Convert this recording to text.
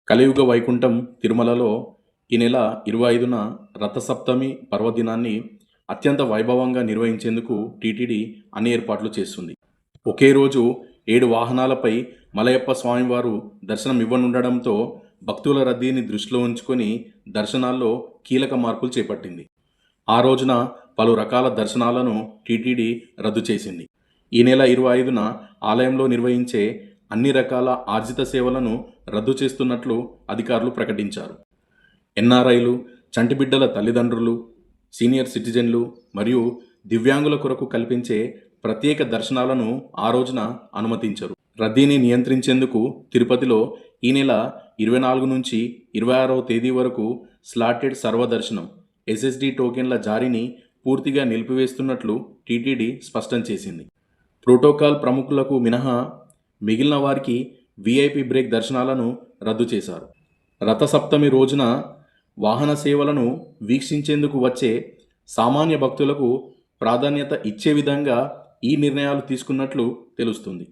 కలియుగ వైకుంఠం తిరుమలలో ఈ నెల 25న రథసప్తమి పర్వదినాన్ని అత్యంత వైభవంగా నిర్వహించేందుకు టీటీడీ అన్ని ఏర్పాట్లు చేస్తుంది. ఒకే రోజు 7 వాహనాలపై మలయప్ప స్వామివారు దర్శనం ఇవ్వనుండడంతో భక్తుల రద్దీని దృష్టిలో ఉంచుకొని దర్శనాల్లో కీలక మార్పులు చేపట్టింది. ఆ రోజున పలు రకాల దర్శనాలను టీటీడీ రద్దు చేసింది. ఈ నెల 25న ఆలయంలో నిర్వహించే అన్ని రకాల ఆర్జిత సేవలను రద్దు చేస్తున్నట్లు అధికారులు ప్రకటించారు. ఎన్ఆర్ఐలు, చంటిబిడ్డల తల్లిదండ్రులు, సీనియర్ సిటిజన్లు మరియు దివ్యాంగుల కొరకు కల్పించే ప్రత్యేక దర్శనాలను ఆ రోజున అనుమతించరు. రద్దీని నియంత్రించేందుకు తిరుపతిలో ఈ నెల 24 నుంచి 26వ తేదీ వరకు స్లాటెడ్ సర్వదర్శనం ఎస్ఎస్డి టోకెన్ల జారీని పూర్తిగా నిలిపివేస్తున్నట్లు టీటీడీ స్పష్టం చేసింది. ప్రోటోకాల్ ప్రముఖులకు మినహా మిగిలిన వారికి వీఐపీ బ్రేక్ దర్శనాలను రద్దు చేశారు. రథసప్తమి రోజున వాహన సేవలను వీక్షించేందుకు వచ్చే సామాన్య భక్తులకు ప్రాధాన్యత ఇచ్చే విధంగా ఈ నిర్ణయాలు తీసుకున్నట్లు తెలుస్తుంది.